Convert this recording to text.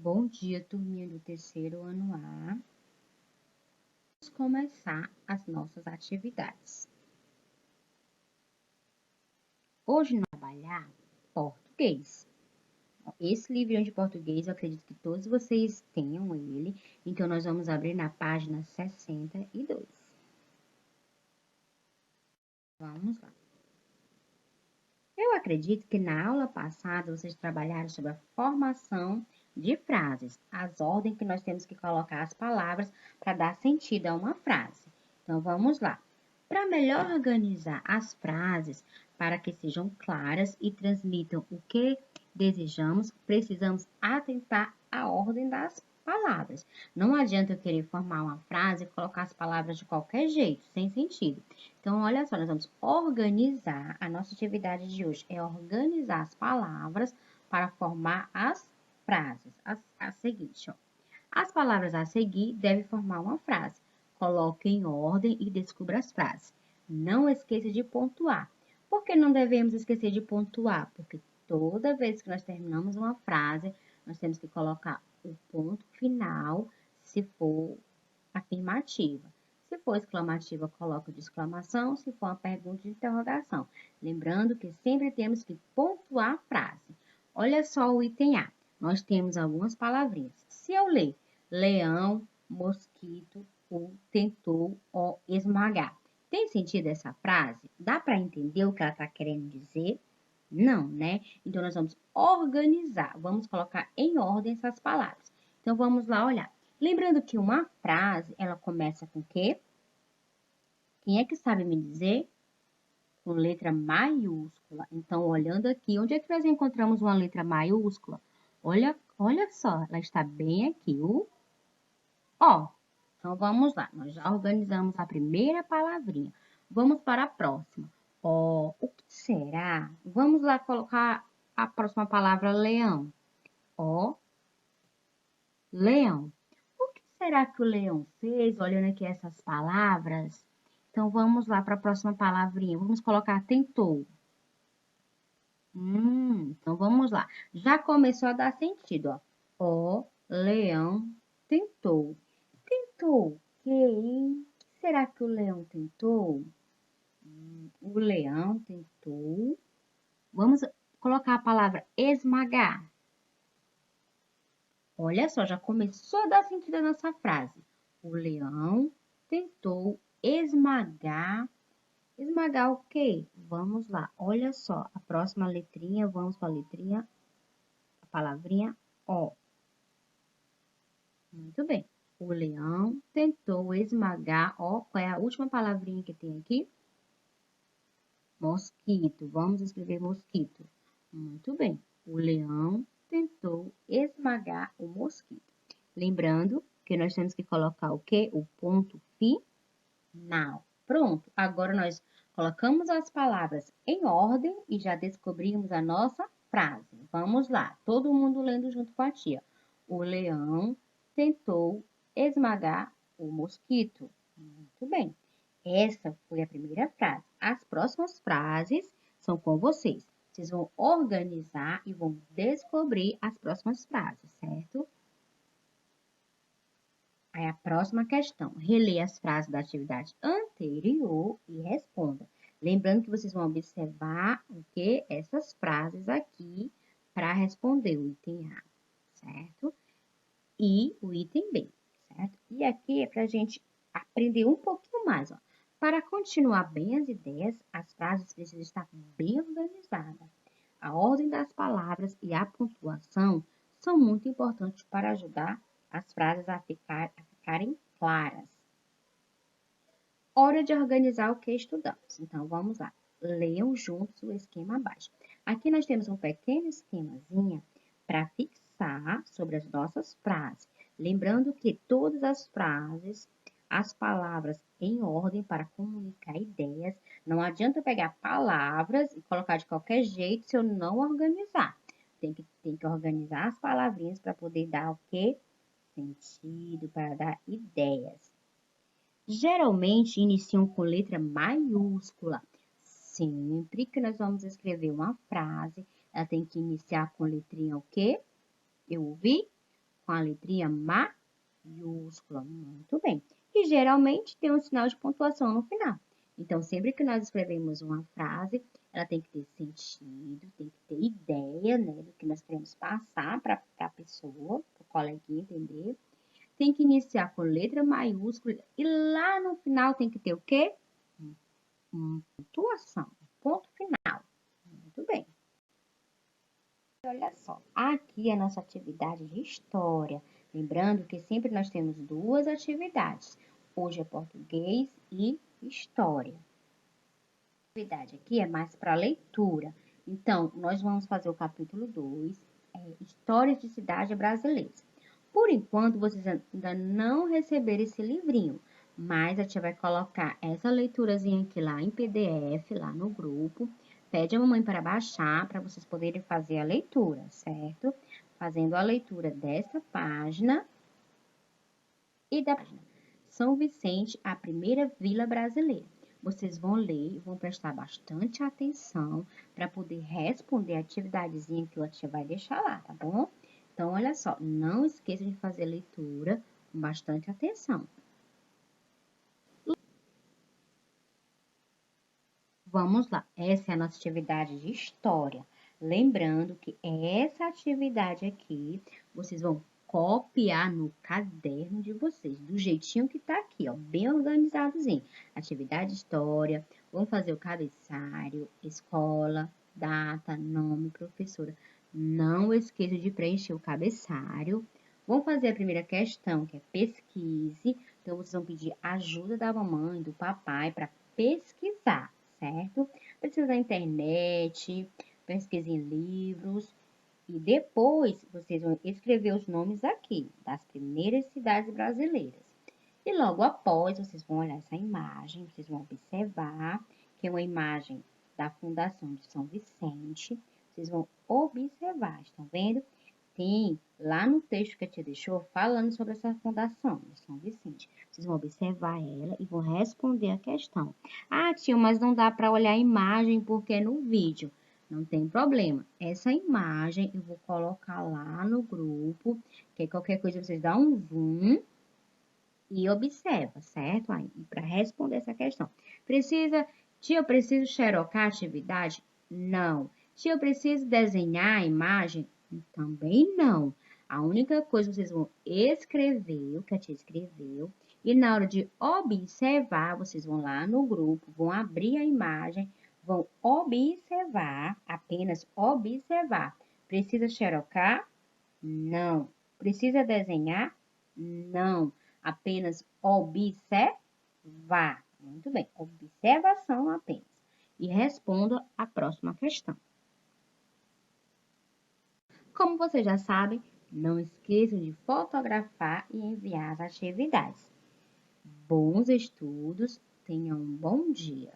Bom dia, turminha do terceiro ano A. Vamos começar as nossas atividades. Hoje nós vamos trabalhar português. Esse livrinho de português, eu acredito que todos vocês tenham ele. Então, nós vamos abrir na página 62. Vamos lá. Eu acredito que na aula passada vocês trabalharam sobre a formação de frases, as ordens que nós temos que colocar as palavras para dar sentido a uma frase. Então, vamos lá. Para melhor organizar as frases, para que sejam claras e transmitam o que desejamos, precisamos atentar à ordem das palavras. Não adianta eu querer formar uma frase e colocar as palavras de qualquer jeito, sem sentido. Então, olha só, nós vamos organizar, a nossa atividade de hoje é organizar as palavras para formar as frases. A seguinte, ó. As palavras a seguir devem formar uma frase. Coloque em ordem e descubra as frases. Não esqueça de pontuar. Por que não devemos esquecer de pontuar? Porque toda vez que nós terminamos uma frase, nós temos que colocar o ponto final, se for afirmativa. Se for exclamativa, coloque de exclamação. Se for uma pergunta de interrogação. Lembrando que sempre temos que pontuar a frase. Olha só o item A. Nós temos algumas palavrinhas. Se eu ler leão, mosquito, ou tentou, ou esmagar. Tem sentido essa frase? Dá para entender o que ela está querendo dizer? Não, né? Então, nós vamos organizar. Vamos colocar em ordem essas palavras. Então, vamos lá olhar. Lembrando que uma frase, ela começa com o quê? Quem é que sabe me dizer? Com letra maiúscula. Então, olhando aqui, onde é que nós encontramos uma letra maiúscula? Olha só, ela está bem aqui, o O. Então, vamos lá. Nós já organizamos a primeira palavrinha. Vamos para a próxima. O que será? Vamos lá colocar a próxima palavra, leão. O, leão. O que será que o leão fez? Olhando aqui essas palavras. Então, vamos lá para a próxima palavrinha. Vamos colocar tentou. Então, vamos lá. Já começou a dar sentido, ó. O leão tentou. Tentou o quê? Será que o leão tentou? O leão tentou. Vamos colocar a palavra esmagar. Olha só, já começou a dar sentido a nossa frase. O leão tentou esmagar. Esmagar o quê? Vamos lá. Olha só, a próxima letrinha, vamos para a letrinha, a palavrinha O. Muito bem. O leão tentou esmagar, ó, qual é a última palavrinha que tem aqui? Mosquito. Vamos escrever mosquito. Muito bem. O leão tentou esmagar o mosquito. Lembrando que nós temos que colocar o quê? O ponto final. Pronto. Agora nós colocamos as palavras em ordem e já descobrimos a nossa frase. Vamos lá. Todo mundo lendo junto com a tia. O leão tentou esmagar o mosquito. Muito bem. Essa foi a primeira frase. As próximas frases são com vocês. Vocês vão organizar e vão descobrir as próximas frases, certo? Aí a próxima questão. Releia as frases da atividade anterior e responda. Lembrando que vocês vão observar o que? Essas frases aqui para responder o item A, certo? E o item B, certo? E aqui é para a gente aprender um pouquinho mais, ó. Para continuar bem as ideias, as frases precisam estar bem organizadas. A ordem das palavras e a pontuação são muito importantes para ajudar as frases a ficarem claras. Hora de organizar o que estudamos. Então, vamos lá. Leiam juntos o esquema abaixo. Aqui nós temos um pequeno esquemazinho para fixar sobre as nossas frases. Lembrando que todas as frases, as palavras em ordem para comunicar ideias. Não adianta pegar palavras e colocar de qualquer jeito se eu não organizar. Tem que organizar as palavrinhas para poder dar o quê? Sentido, para dar ideias. Geralmente iniciam com letra maiúscula. Sempre que nós vamos escrever uma frase, ela tem que iniciar com letrinha o quê? Eu ouvi? com a letrinha maiúscula. Muito bem. E geralmente tem um sinal de pontuação no final. Então, sempre que nós escrevemos uma frase, ela tem que ter sentido, tem que ter ideia, né, do que nós queremos passar para a pessoa, para o coleguinha entender. Tem que iniciar com letra maiúscula e lá no final tem que ter o quê? Pontuação, ponto final. Muito bem. Olha só, aqui é a nossa atividade de história. Lembrando que sempre nós temos duas atividades. Hoje é português e história. A atividade aqui é mais para leitura. Então, nós vamos fazer o capítulo 2, Histórias de Cidade Brasileira. Por enquanto, vocês ainda não receberam esse livrinho, mas a tia vai colocar essa leiturazinha aqui lá em PDF, lá no grupo. Pede a mamãe para baixar, para vocês poderem fazer a leitura, certo? Fazendo a leitura dessa página e da página São Vicente, a primeira vila brasileira. Vocês vão ler e vão prestar bastante atenção para poder responder a atividadezinha que a tia vai deixar lá, tá bom? Então, olha só, não esqueça de fazer a leitura com bastante atenção. Vamos lá, essa é a nossa atividade de história. Lembrando que essa atividade aqui, vocês vão copiar no caderno de vocês, do jeitinho que tá aqui, ó, bem organizadozinho. Atividade de história, vamos fazer o cabeçalho, escola, data, nome, professora. Não esqueça de preencher o cabeçalho. Vamos fazer a primeira questão, que é pesquise. Então, vocês vão pedir ajuda da mamãe, do papai, para pesquisar, certo? Precisa da internet, pesquisa em livros. E depois, vocês vão escrever os nomes aqui, das primeiras cidades brasileiras. E logo após, vocês vão olhar essa imagem, vocês vão observar que é uma imagem da Fundação de São Vicente. Vocês vão observar, estão vendo? Tem lá no texto que a tia deixou falando sobre essa fundação de São Vicente. Vocês vão observar ela e vão responder a questão. Ah, tia, mas não dá para olhar a imagem porque é no vídeo. Não tem problema. Essa imagem eu vou colocar lá no grupo, que qualquer coisa vocês dão um zoom e observa, certo? Aí, para responder essa questão. Tia, eu preciso xerocar a atividade? Não. Tia, eu preciso desenhar a imagem? Também não. A única coisa vocês vão escrever o que a tia escreveu e na hora de observar, vocês vão lá no grupo, vão abrir a imagem, vão observar, apenas observar. Precisa xerocar? Não. Precisa desenhar? Não. Apenas observar. Muito bem. Observação apenas. E responda a próxima questão. Como vocês já sabem, não esqueçam de fotografar e enviar as atividades. Bons estudos, tenham um bom dia.